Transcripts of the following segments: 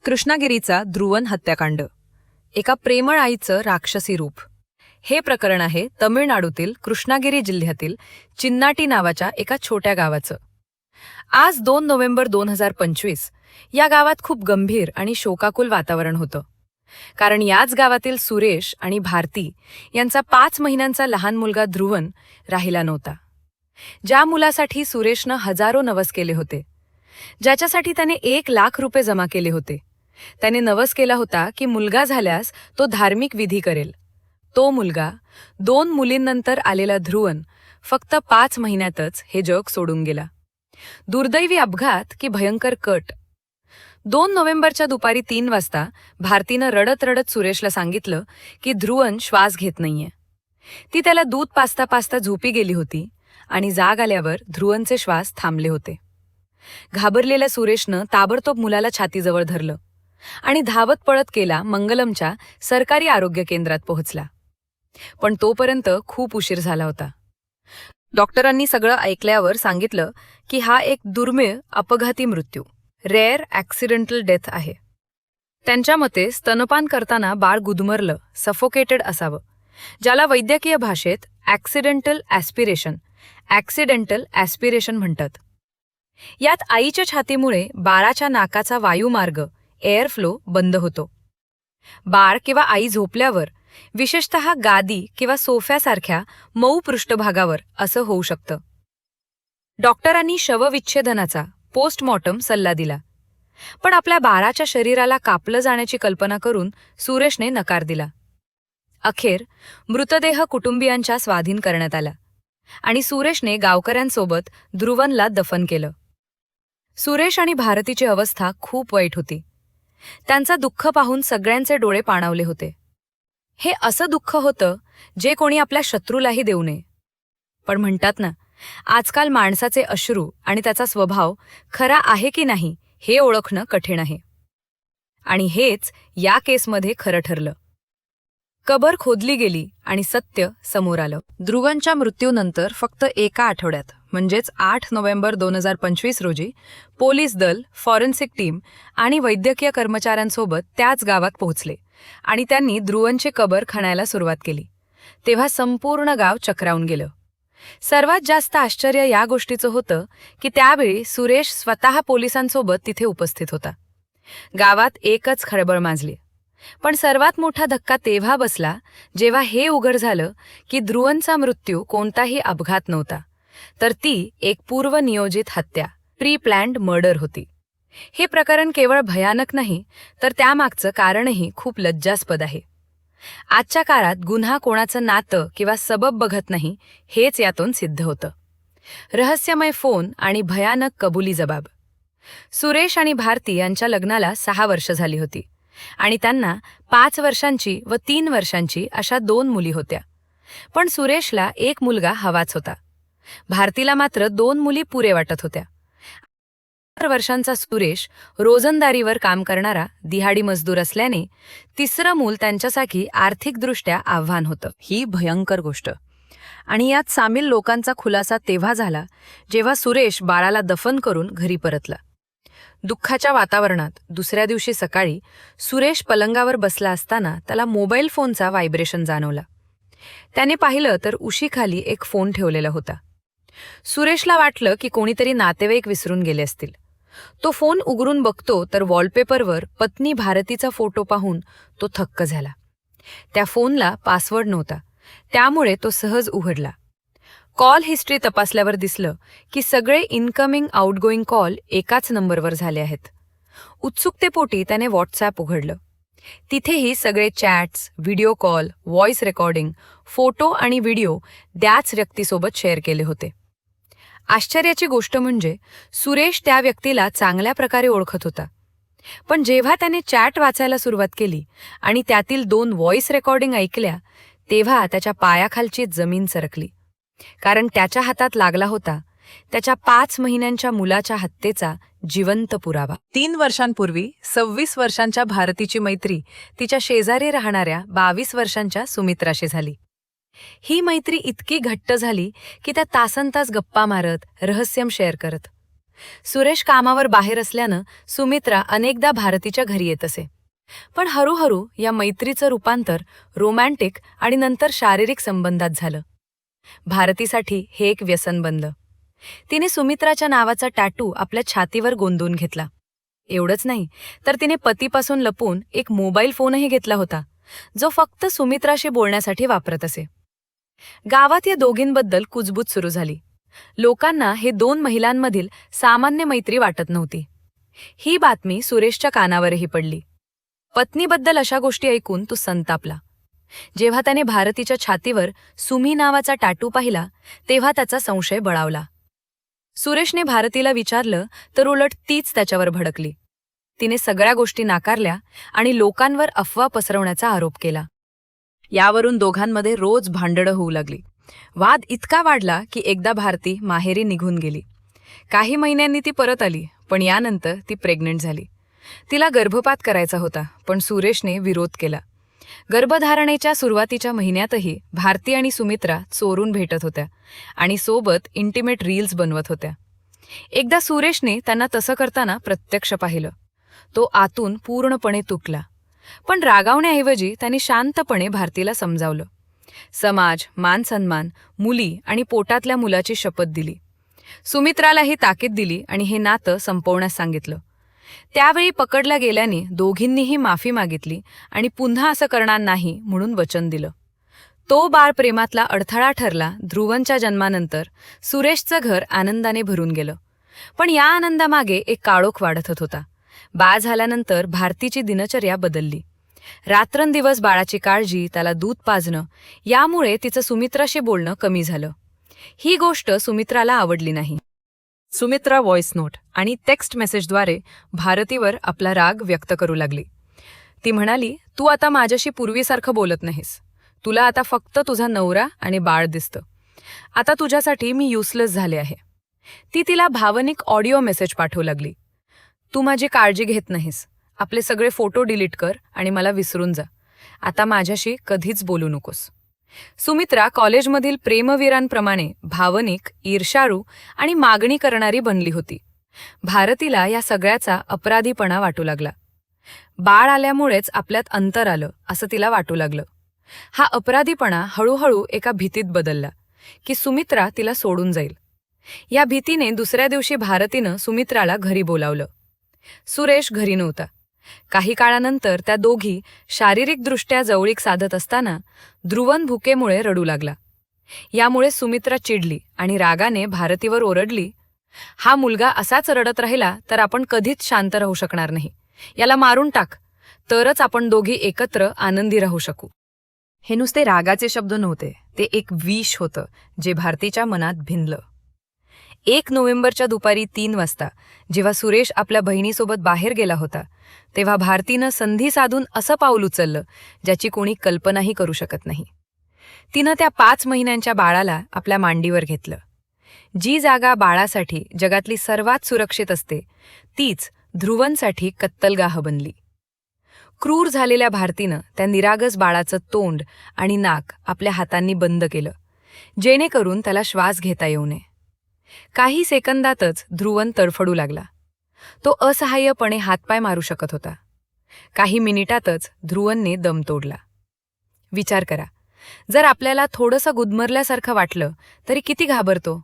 कृष्णागिरीचा ध्रुवन हत्याकांड. एका प्रेमळ आईचं राक्षसी रूप. हे प्रकरण आहे तमिळनाडूतील कृष्णागिरी जिल्ह्यातील चिन्नाटी नावाच्या एका छोट्या गावाचं. आज 2 नोव्हेंबर 2025 या गावात खूप गंभीर आणि शोकाकुल वातावरण होतं. कारण याच गावातील सुरेश आणि भारती यांचा 5 महिन्यांचा लहान मुलगा ध्रुवन राहिला नव्हता. ज्या मुलासाठी सुरेशनं हजारो नवस केले होते, ज्याच्यासाठी त्याने 1 लाख रुपये जमा केले होते, त्याने नवस केला होता की मुलगा झाल्यास तो धार्मिक विधी करेल. तो मुलगा, 2 मुलींनंतर आलेला ध्रुवन, फक्त 5 महिन्यातच हे जग सोडून गेला. दुर्दैवी अपघात की भयंकर कट. 2 नोव्हेंबरच्या दुपारी 3 वाजता भारतीनं रडत रडत सुरेशला सांगितलं की ध्रुवन श्वास घेत नाहीये. ती त्याला दूध पाजता पाजता झोपी गेली होती आणि जाग आल्यावर ध्रुवनचे श्वास थांबले होते. घाबरलेल्या सुरेशनं ताबडतोब मुलाला छातीजवळ धरलं आणि धावत पळत केला मंगलमच्या सरकारी आरोग्य केंद्रात पोहोचला. पण तोपर्यंत खूप उशीर झाला होता. डॉक्टरांनी सगळं ऐकल्यावर सांगितलं की हा एक दुर्मिळ अपघाती मृत्यू, रेअर ॲक्सिडेंटल डेथ आहे. त्यांच्या मते स्तनपान करताना बाळ गुदमरलं, सफोकेटेड असावं, ज्याला वैद्यकीय भाषेत ॲक्सिडेंटल ॲस्पिरेशन म्हणतात. यात आईच्या छातीमुळे बाळाच्या नाकाचा वायुमार्ग एअर फ्लो बंद होतो. बाळ किंवा आई झोपल्यावर, विशेषतः गादी किंवा सोफ्यासारख्या मऊ पृष्ठभागावर असं होऊ शकतं. डॉक्टरांनी शवविच्छेदनाचा पोस्टमॉर्टम सल्ला दिला, पण आपल्या बाळाच्या शरीराला कापलं जाण्याची कल्पना करून सुरेशने नकार दिला. अखेर मृतदेह कुटुंबियांच्या स्वाधीन करण्यात आला आणि सुरेशने गावकऱ्यांसोबत ध्रुवनला दफन केलं. सुरेश आणि भारतीची अवस्था खूप वाईट होती. त्यांचा दुःख पाहून सगळ्यांचे डोळे पाणावले होते. हे असं दुःख होतं जे कोणी आपल्या शत्रूलाही देऊ नये. पण म्हणतात ना, आजकाल माणसाचे अश्रू आणि त्याचा स्वभाव खरा आहे की नाही हे ओळखणं कठीण आहे. आणि हेच या केसमध्ये खरं ठरलं. कबर खोदली गेली आणि सत्य समोर आलं. ध्रुवनच्या मृत्यूनंतर फक्त एका आठवड्यात, म्हणजेच 8 नोव्हेंबर 2025 रोजी पोलीस दल, फॉरेन्सिक टीम आणि वैद्यकीय कर्मचाऱ्यांसोबत त्याच गावात पोहोचले आणि त्यांनी ध्रुवनची कबर खणायला सुरुवात केली. तेव्हा संपूर्ण गाव चक्रावून गेलं. सर्वात जास्त आश्चर्य या गोष्टीचं होतं की त्यावेळी सुरेश स्वतः पोलिसांसोबत तिथे उपस्थित होता. गावात एकच खळबळ माजली. पण सर्वात मोठा धक्का तेव्हा बसला जेव्हा हे उघड झालं की ध्रुवनचा मृत्यू कोणताही अपघात नव्हता, तर ती एक पूर्वनियोजित हत्या, प्री प्लॅन्ड मर्डर होती. हे प्रकरण केवळ भयानक नाही, तर त्यामागचं कारणही खूप लज्जास्पद आहे. आजच्या काळात गुन्हा कोणाचं नातं किंवा सबब बघत नाही, हेच यातून सिद्ध होतं. रहस्यमय फोन आणि भयानक कबुली जबाब. सुरेश आणि भारती यांच्या लग्नाला 6 वर्ष झाली होती आणि त्यांना 5 वर्षांची व 3 वर्षांची अशा 2 मुली होत्या. पण सुरेशला 1 मुलगा हवाच होता. भारतीला मात्र 2 मुली पुरे वाटत होत्या. 4 वर्षांचा सुरेश रोजंदारीवर काम करणारा दिहाडी मजदूर असल्याने 3रं मूल त्यांच्यासाठी आर्थिकदृष्ट्या आव्हान होतं. ही भयंकर गोष्ट. आणि यात सामील लोकांचा खुलासा तेव्हा झाला जेव्हा सुरेश बाळाला दफन करून घरी परतला. दुःखाच्या वातावरणात दुसऱ्या दिवशी सकाळी सुरेश पलंगावर बसला असताना त्याला मोबाईल फोनचा व्हायब्रेशन जाणवला. त्याने पाहिलं तर उशीखाली एक फोन ठेवलेला होता. सुरेशला वाटलं की कोणीतरी नातेवाईक विसरून गेले असतील. तो फोन उघडून बघतो तर वॉलपेपरवर पत्नी भारतीचा फोटो पाहून तो थक्क झाला. त्या फोनला पासवर्ड नव्हता, त्यामुळे तो सहज उघडला. कॉल हिस्ट्री तपासल्यावर दिसलं की सगळे इनकमिंग आउटगोईंग कॉल एकाच नंबरवर झाले आहेत. उत्सुकतेपोटी त्याने व्हॉट्सॲप उघडलं. तिथेही सगळे chats, video call, voice recording, photo आणि व्हिडिओ त्याच व्यक्तीसोबत शेअर केले होते. आश्चर्याची गोष्ट म्हणजे सुरेश त्या व्यक्तीला चांगल्या प्रकारे ओळखत होता. पण जेव्हा त्याने चॅट वाचायला सुरुवात केली आणि त्यातील 2 व्हॉइस रेकॉर्डिंग ऐकल्या, तेव्हा त्याच्या पायाखालची जमीन सरकली. कारण त्याच्या हातात लागला होता त्याच्या 5 महिन्यांच्या मुलाच्या हत्येचा जिवंत पुरावा. 3 वर्षांपूर्वी 26 वर्षांच्या भारतीची मैत्री तिच्या शेजारी राहणाऱ्या 22 वर्षांच्या सुमित्राशी झाली. ही मैत्री इतकी घट्ट झाली की त्या तासनतास गप्पा मारत, रहस्यम शेअर करत. सुरेश कामावर बाहेर असल्यानं सुमित्रा अनेकदा भारतीच्या घरी येत असे. पण हळूहळू या मैत्रीचं रूपांतर रोमॅन्टिक आणि नंतर शारीरिक संबंधात झालं. भारतीसाठी हे एक व्यसन बनलं. तिने सुमित्राच्या नावाचा टॅटू आपल्या छातीवर गोंदवून घेतला. एवढंच नाही, तर तिने पतीपासून लपून एक मोबाईल फोनही घेतला होता, जो फक्त सुमित्राशी बोलण्यासाठी वापरत असे. गावात या दोघींबद्दल कुजबूज सुरू झाली. लोकांना हे दोन महिलांमधील सामान्य मैत्री वाटत नव्हती. ही बातमी सुरेशच्या कानावरही पडली. पत्नीबद्दल अशा गोष्टी ऐकून तो संतापला. जेव्हा त्याने भारतीच्या छातीवर सुमी नावाचा टॅटू पाहिला, तेव्हा त्याचा संशय बळावला. सुरेशने भारतीला विचारलं, तर उलट तीच त्याच्यावर भडकली. तिने सगळ्या गोष्टी नाकारल्या आणि लोकांवर अफवा पसरवण्याचा आरोप केला. यावरून दोघांमध्ये रोज भांडणं होऊ लागली. वाद इतका वाढला की एकदा भारती माहेरी निघून गेली. काही महिन्यांनी ती परत आली, पण यानंतर ती प्रेग्नंट झाली. तिला गर्भपात करायचा होता, पण सुरेशने विरोध केला. गर्भधारणेच्या सुरुवातीच्या महिन्यातही भारती आणि सुमित्रा चोरून भेटत होत्या आणि सोबत इंटिमेट रील्स बनवत होत्या. एकदा सुरेशने त्यांना तसं करताना प्रत्यक्ष पाहिलं. तो आतून पूर्णपणे तुटला. पण रागावण्याऐवजी त्यांनी शांतपणे भारतीला समजावलं. समाज, मानसन्मान, मुली आणि पोटातल्या मुलाची शपथ दिली. सुमित्रालाही ताकीद दिली आणि हे नातं संपवण्यास सांगितलं. त्यावेळी पकडल्या गेल्याने दोघींनीही माफी मागितली आणि पुन्हा असं करणार नाही म्हणून वचन दिलं. तो बाळ प्रेमातला अडथळा ठरला. ध्रुवनच्या जन्मानंतर सुरेशचं घर आनंदाने भरून गेलं. पण या आनंदामागे एक काळोख वाढत होता. बाळ झाल्यानंतर भारतीची दिनचर्या बदलली. रात्रंदिवस बाळाची काळजी, त्याला दूध पाजणं, यामुळे तिचं सुमित्राशी बोलणं कमी झालं. ही गोष्ट सुमित्राला आवडली नाही. सुमित्रा व्हॉइस नोट आणि टेक्स्ट मेसेजद्वारे भारतीवर आपला राग व्यक्त करू लागली. ती म्हणाली, तू आता माझ्याशी पूर्वीसारखं बोलत नाहीस. तुला आता फक्त तुझा नवरा आणि बाळ दिसतं. आता तुझ्यासाठी मी युजलेस झाले आहे. ती तिला भावनिक ऑडिओ मेसेज पाठवू लागली. तू माझी काळजी घेत नाहीस. आपले सगळे फोटो डिलीट कर आणि मला विसरून जा. आता माझ्याशी कधीच बोलू नकोस. सुमित्रा कॉलेजमधील प्रेमवीरांप्रमाणे भावनिक, ईर्ष्याळू आणि मागणी करणारी बनली होती. भारतीला या सगळ्याचा अपराधीपणा वाटू लागला. बाळ आल्यामुळेच आपल्यात अंतर आलं असं तिला वाटू लागलं. हा अपराधीपणा हळूहळू एका भीतीत बदलला की सुमित्रा तिला सोडून जाईल. या भीतीने दुसऱ्या दिवशी भारतीनं सुमित्राला घरी बोलावलं. सुरेश घरी नव्हता. काही काळानंतर त्या दोघी शारीरिकदृष्ट्या जवळीक साधत असताना ध्रुवन भुकेमुळे रडू लागला. यामुळे सुमित्रा चिडली आणि रागाने भारतीवर ओरडली, हा मुलगा असाच रडत राहिला तर आपण कधीच शांत राहू शकणार नाही. याला मारून टाक, तरच आपण दोघी एकत्र आनंदी राहू शकू. हे नुसते रागाचे शब्द नव्हते, ते एक विष होतं जे भारतीच्या मनात भिनलं. 1 नोव्हेंबरच्या दुपारी 3 वाजता जेव्हा सुरेश आपल्या बहिणीसोबत बाहेर गेला होता, तेव्हा भारतीनं संधी साधून असं पाऊल उचललं ज्याची कोणी कल्पनाही करू शकत नाही. तिनं त्या 5 महिन्यांच्या बाळाला आपल्या मांडीवर घेतलं. जी जागा बाळासाठी जगातली सर्वात सुरक्षित असते, तीच ध्रुवनसाठी कत्तलगाह बनली. क्रूर झालेल्या भारतीनं त्या निरागस बाळाचं तोंड आणि नाक आपल्या हातांनी बंद केलं, जेणेकरून त्याला श्वास घेता येऊ नये. काही सेकंदातच ध्रुवन तडफडू लागला. तो असहाय्यपणे हातपाय मारू शकत होता. काही मिनिटातच ध्रुवनने दम तोडला. विचार करा, जर आपल्याला थोडंसं गुदमरल्यासारखं वाटलं तरी किती घाबरतो.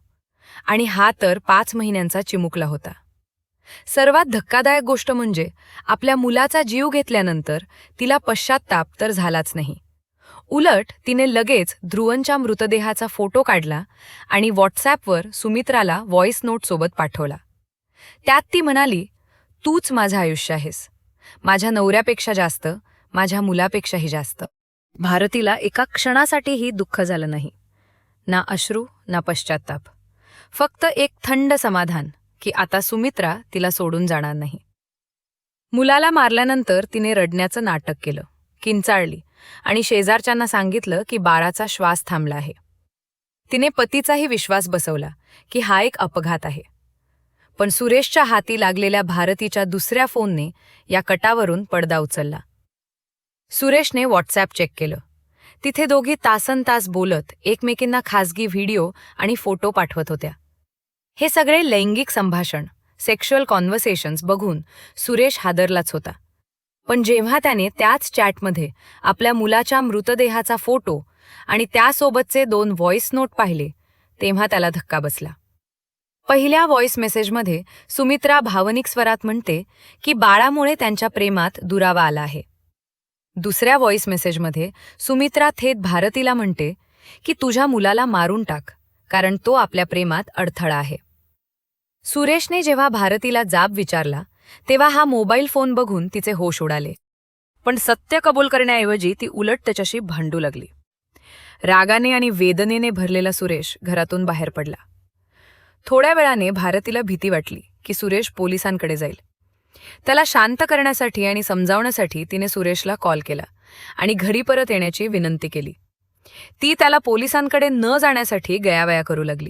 आणि हा तर 5 महिन्यांचा चिमुकला होता. सर्वात धक्कादायक गोष्ट म्हणजे आपल्या मुलाचा जीव घेतल्यानंतर तिला पश्चात्ताप तर झालाच नाही. उलट तिने लगेच ध्रुवनच्या मृतदेहाचा फोटो काढला आणि व्हॉट्सॲपवर सुमित्राला व्हॉइस नोटसोबत पाठवला. त्यात ती म्हणाली, तूच माझं आयुष्य आहेस. माझ्या नवऱ्यापेक्षा जास्त, माझ्या मुलापेक्षाही जास्त. भारतीला एका क्षणासाठीही दुःख झालं नाही. ना अश्रू, ना पश्चात्ताप. फक्त एक थंड समाधान की आता सुमित्रा तिला सोडून जाणार नाही. मुलाला मारल्यानंतर तिने रडण्याचं नाटक केलं, किंचाळली आणि शेजारच्यांना सांगितलं की बाळाचा श्वास थांबला आहे. तिने पतीचाही विश्वास बसवला की हा एक अपघात आहे. पण सुरेशच्या हाती लागलेल्या भारतीच्या दुसऱ्या फोनने या कटावरून पडदा उचलला. सुरेशने व्हॉट्सॲप चेक केलं. तिथे दोघी तासनतास बोलत एकमेकींना खासगी व्हिडिओ आणि फोटो पाठवत होत्या. हे सगळे लैंगिक संभाषण, सेक्शुअल कॉन्व्हर्सेशन्स बघून सुरेश हादरलाच होता. पण जेव्हा त्याने त्याच चॅटमध्ये आपल्या मुलाच्या मृतदेहाचा फोटो आणि त्यासोबतचे 2 व्हॉइस नोट पाहिले तेव्हा त्याला धक्का बसला. पहिल्या व्हॉइस मेसेजमध्ये सुमित्रा भावनिक स्वरात म्हणते की बाळामुळे त्यांच्या प्रेमात दुरावा आला आहे. दुसऱ्या व्हॉइस मेसेजमध्ये सुमित्रा थेट भारतीला म्हणते की तुझ्या मुलाला मारून टाक, कारण तो आपल्या प्रेमात अडथळा आहे. सुरेशने जेव्हा भारतीला जाब विचारला तेव्हा हा मोबाईल फोन बघून तिचे होश उडाले. पण सत्य कबूल करण्याऐवजी ती उलट त्याच्याशी भांडू लागली. रागाने आणि वेदनेने भरलेला सुरेश घरातून बाहेर पडला. थोड्या वेळाने भारतीला भीती वाटली की सुरेश पोलिसांकडे जाईल. त्याला शांत करण्यासाठी आणि समजावण्यासाठी तिने सुरेशला कॉल केला आणि घरी परत येण्याची विनंती केली. ती त्याला पोलिसांकडे न जाण्यासाठी गयावया करू लागली.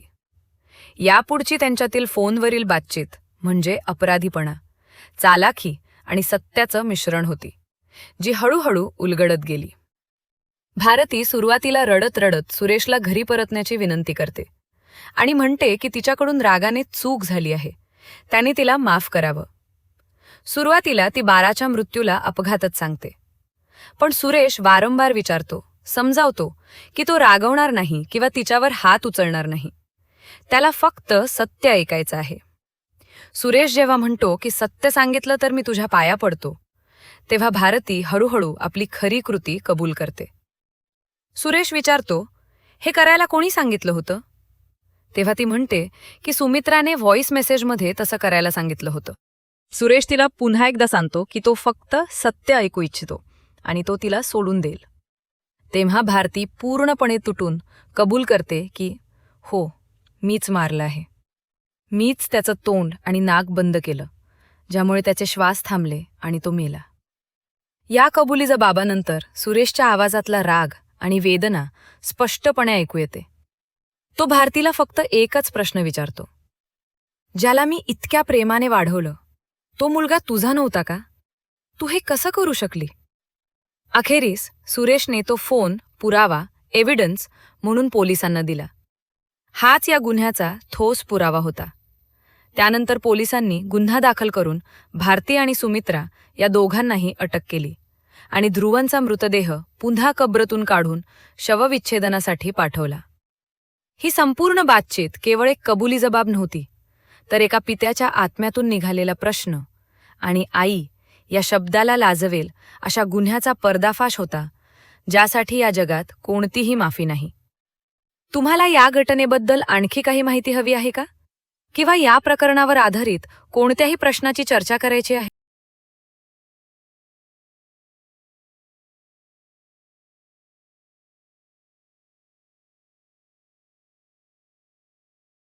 यापुढची त्यांच्यातील फोनवरील बातचीत म्हणजे अपराधीपणा, चालाखी आणि सत्याचं मिश्रण होती, जी हळूहळू उलगडत गेली. भारती सुरुवातीला रडत रडत सुरेशला घरी परतण्याची विनंती करते आणि म्हणते की तिच्याकडून रागाने चूक झाली आहे, त्याने तिला माफ करावं. सुरुवातीला ती बाळाच्या मृत्यूला अपघातच सांगते. पण सुरेश वारंवार विचारतो, समजावतो की तो रागवणार नाही किंवा तिच्यावर हात उचलणार नाही. त्याला फक्त सत्य ऐकायचं आहे. सुरेश जेव्हा म्हणतो की सत्य सांगितलं तर मी तुझ्या पाया पडतो, तेव्हा भारती हळूहळू आपली खरी कृती कबूल करते. सुरेश विचारतो, हे करायला कोणी सांगितलं होतं? तेव्हा ती म्हणते की सुमित्राने व्हॉइस मेसेजमध्ये तसं करायला सांगितलं होतं. सुरेश तिला पुन्हा एकदा सांगतो की तो फक्त सत्य ऐकू इच्छितो आणि तो तिला सोडून देईल. तेव्हा भारती पूर्णपणे तुटून कबूल करते की हो, मीच मारलं आहे. मीच त्याचं तोंड आणि नाक बंद केलं, ज्यामुळे त्याचे श्वास थांबले आणि तो मेला. या कबुली जबाबानंतर सुरेशच्या आवाजातला राग आणि वेदना स्पष्टपणे ऐकू येते. तो भारतीला फक्त एकच प्रश्न विचारतो, ज्याला मी इतक्या प्रेमाने वाढवलं, तो मुलगा तुझा नव्हता का? तू हे कसं करू शकली? अखेरीस सुरेशने तो फोन पुरावा, एव्हिडन्स म्हणून पोलिसांना दिला. हाच या गुन्ह्याचा ठोस पुरावा होता. त्यानंतर पोलिसांनी गुन्हा दाखल करून भारती आणि सुमित्रा या दोघांनाही अटक केली आणि ध्रुवनचा मृतदेह पुन्हा कब्रतून काढून शवविच्छेदनासाठी पाठवला. ही संपूर्ण बातचीत केवळ एक कबुली जबाब नव्हती, तर एका पित्याच्या आत्म्यातून निघालेला प्रश्न आणि आई या शब्दाला लाजवेल अशा गुन्ह्याचा पर्दाफाश होता, ज्यासाठी या जगात कोणतीही माफी नाही. तुम्हाला या घटनेबद्दल आणखी काही माहिती हवी आहे का? किंवा या प्रकरणावर आधारित कोणत्याही प्रश्नाची चर्चा करायची आहे?